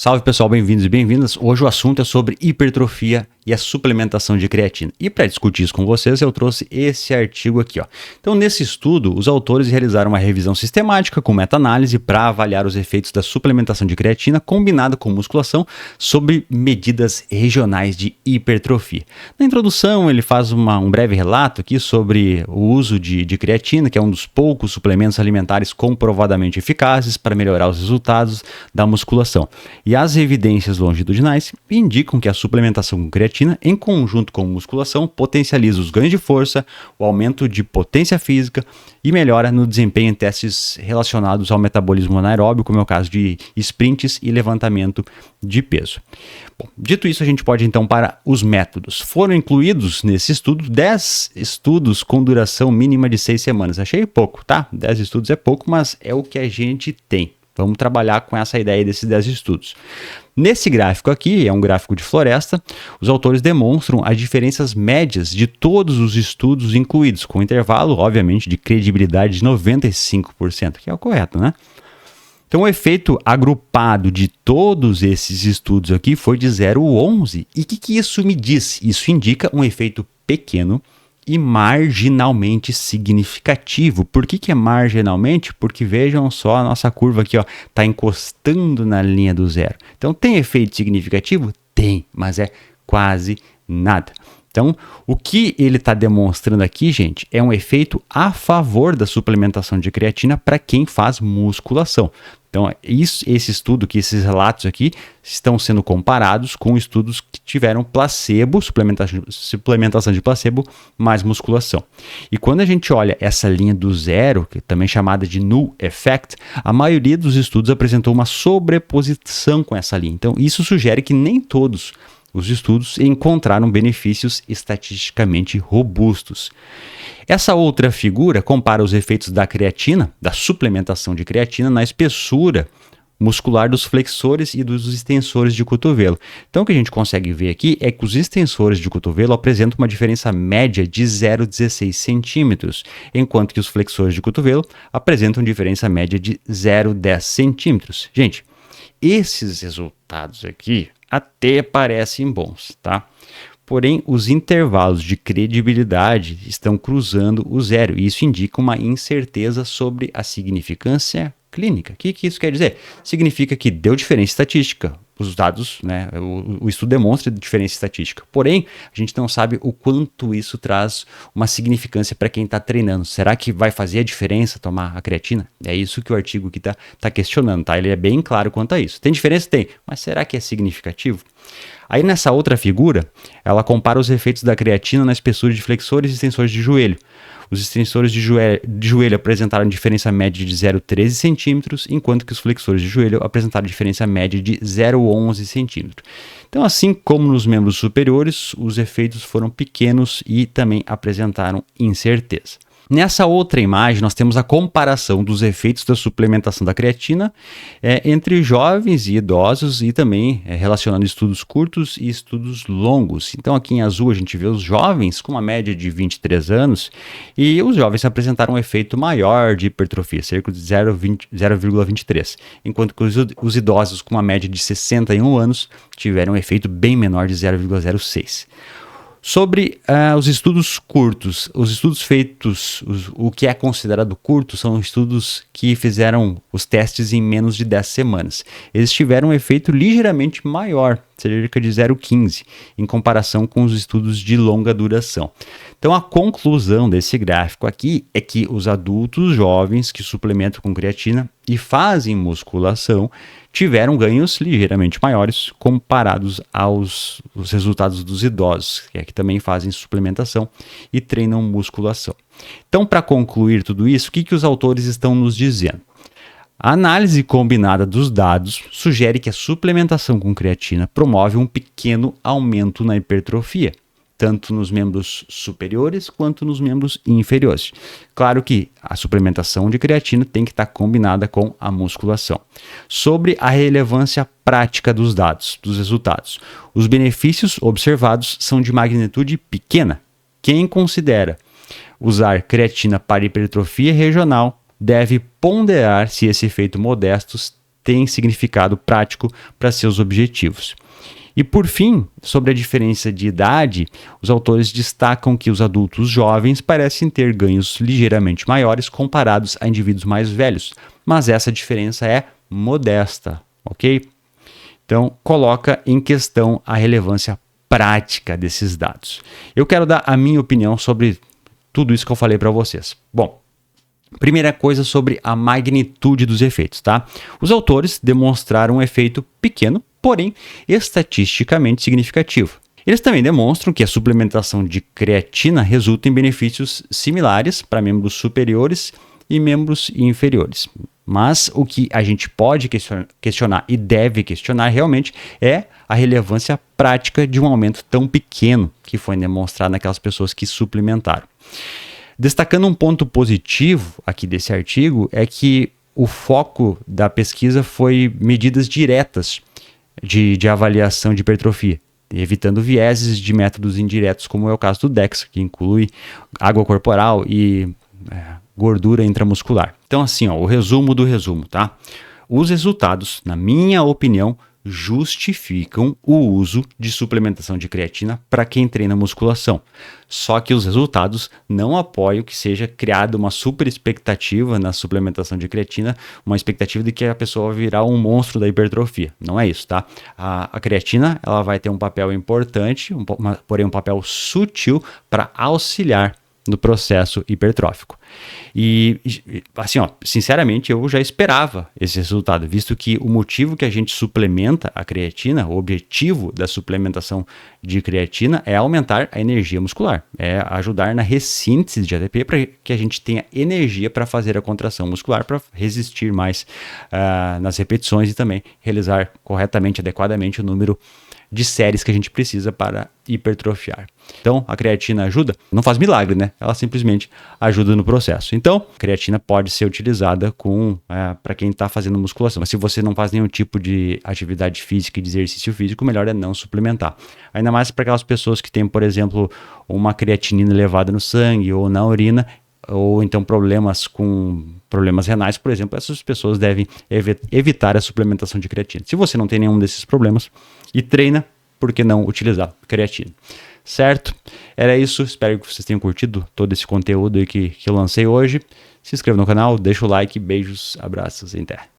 Salve pessoal, bem-vindos e bem-vindas. Hoje o assunto é sobre hipertrofia e a suplementação de creatina. E para discutir isso com vocês, eu trouxe esse artigo aqui, ó. Então, nesse estudo, os autores realizaram uma revisão sistemática com meta-análise para avaliar os efeitos da suplementação de creatina combinada com musculação sobre medidas regionais de hipertrofia. Na introdução, ele faz um breve relato aqui sobre o uso de creatina, que é um dos poucos suplementos alimentares comprovadamente eficazes para melhorar os resultados da musculação. E as evidências longitudinais indicam que a suplementação com creatina, em conjunto com musculação, potencializa os ganhos de força, o aumento de potência física e melhora no desempenho em testes relacionados ao metabolismo anaeróbio, como é o caso de sprints e levantamento de peso. Bom, dito isso, a gente pode então para os métodos. Foram incluídos nesse estudo 10 estudos com duração mínima de 6 semanas. Achei pouco, tá? 10 estudos é pouco, mas é o que a gente tem. Vamos trabalhar com essa ideia desses 10 estudos. Nesse gráfico aqui, é um gráfico de floresta, os autores demonstram as diferenças médias de todos os estudos incluídos, com intervalo, obviamente, de credibilidade de 95%, que é o correto, né? Então, o efeito agrupado de todos esses estudos aqui foi de 0,11. E o que isso me diz? Isso indica um efeito pequeno e marginalmente significativo. Por que é marginalmente? Porque vejam só a nossa curva aqui, está encostando na linha do zero. Então, tem efeito significativo? Tem, mas é quase nada. Então, o que ele está demonstrando aqui, gente, é um efeito a favor da suplementação de creatina para quem faz musculação. Então, esse estudo, esses relatos aqui, estão sendo comparados com estudos que tiveram placebo, suplementação de placebo, mais musculação. E quando a gente olha essa linha do zero, que é também chamada de null effect, a maioria dos estudos apresentou uma sobreposição com essa linha. Então, isso sugere que nem todos os estudos encontraram benefícios estatisticamente robustos. Essa outra figura compara os efeitos da creatina, da suplementação de creatina, na espessura muscular dos flexores e dos extensores de cotovelo. Então, o que a gente consegue ver aqui é que os extensores de cotovelo apresentam uma diferença média de 0,16 centímetros, enquanto que os flexores de cotovelo apresentam diferença média de 0,10 centímetros. Gente, esses resultados aqui até parecem bons, tá? Porém, os intervalos de credibilidade estão cruzando o zero e isso indica uma incerteza sobre a significância clínica. O que isso quer dizer? Significa que deu diferença estatística. Os dados, né, o estudo demonstra diferença estatística. Porém, a gente não sabe o quanto isso traz uma significância para quem está treinando. Será que vai fazer a diferença tomar a creatina? É isso que o artigo aqui está questionando, tá? Ele é bem claro quanto a isso. Tem diferença? Tem. Mas será que é significativo? Aí nessa outra figura, ela compara os efeitos da creatina na espessura de flexores e extensores de joelho. Os extensores de joelho apresentaram diferença média de 0,13 centímetros, enquanto que os flexores de joelho apresentaram diferença média de 0,11 centímetros. Então, assim como nos membros superiores, os efeitos foram pequenos e também apresentaram incerteza. Nessa outra imagem, nós temos a comparação dos efeitos da suplementação da creatina entre jovens e idosos e também relacionando estudos curtos e estudos longos. Então, aqui em azul, a gente vê os jovens com uma média de 23 anos e os jovens apresentaram um efeito maior de hipertrofia, cerca de 0,23, enquanto que os idosos com uma média de 61 anos tiveram um efeito bem menor de 0,06. Sobre os estudos curtos, os estudos feitos, o que é considerado curto, são estudos que fizeram os testes em menos de 10 semanas. Eles tiveram um efeito ligeiramente maior, cerca de 0,15, em comparação com os estudos de longa duração. Então, a conclusão desse gráfico aqui é que os adultos jovens que suplementam com creatina e fazem musculação tiveram ganhos ligeiramente maiores comparados aos resultados dos idosos, que também fazem suplementação e treinam musculação. Então, para concluir tudo isso, o que os autores estão nos dizendo? A análise combinada dos dados sugere que a suplementação com creatina promove um pequeno aumento na hipertrofia, tanto nos membros superiores quanto nos membros inferiores. Claro que a suplementação de creatina tem que estar combinada com a musculação. Sobre a relevância prática dos dados, dos resultados, os benefícios observados são de magnitude pequena. Quem considera usar creatina para hipertrofia regional deve ponderar se esse efeito modesto tem significado prático para seus objetivos. E por fim, sobre a diferença de idade, os autores destacam que os adultos jovens parecem ter ganhos ligeiramente maiores comparados a indivíduos mais velhos, mas essa diferença é modesta, ok? Então, coloca em questão a relevância prática desses dados. Eu quero dar a minha opinião sobre tudo isso que eu falei para vocês. Bom, primeira coisa sobre a magnitude dos efeitos, tá? Os autores demonstraram um efeito pequeno, porém estatisticamente significativo. Eles também demonstram que a suplementação de creatina resulta em benefícios similares para membros superiores e membros inferiores. Mas o que a gente pode questionar e deve questionar realmente é a relevância prática de um aumento tão pequeno que foi demonstrado naquelas pessoas que suplementaram. Destacando um ponto positivo aqui desse artigo é que o foco da pesquisa foi medidas diretas de avaliação de hipertrofia, evitando vieses de métodos indiretos, como é o caso do DEXA, que inclui água corporal e gordura intramuscular. Então, assim, o resumo do resumo, tá? Os resultados, na minha opinião, justificam o uso de suplementação de creatina para quem treina musculação. Só que os resultados não apoiam que seja criada uma super expectativa na suplementação de creatina, uma expectativa de que a pessoa vai virar um monstro da hipertrofia. Não é isso, tá? A creatina, ela vai ter um papel importante, porém um papel sutil para auxiliar no processo hipertrófico. E assim, sinceramente, eu já esperava esse resultado, visto que o motivo que a gente suplementa a creatina, o objetivo da suplementação de creatina é aumentar a energia muscular, é ajudar na ressíntese de ATP para que a gente tenha energia para fazer a contração muscular, para resistir mais nas repetições e também realizar corretamente, adequadamente o número de séries que a gente precisa para hipertrofiar. Então, a creatina ajuda? Não faz milagre, né? Ela simplesmente ajuda no processo. Então, a creatina pode ser utilizada para quem está fazendo musculação. Mas se você não faz nenhum tipo de atividade física e de exercício físico, o melhor é não suplementar. Ainda mais para aquelas pessoas que têm, por exemplo, uma creatinina elevada no sangue ou na urina, ou então problemas renais, por exemplo, essas pessoas devem evitar a suplementação de creatina. Se você não tem nenhum desses problemas e treina, por que não utilizar creatina? Certo? Era isso, espero que vocês tenham curtido todo esse conteúdo aí que eu lancei hoje. Se inscreva no canal, deixa o like, beijos, abraços e até.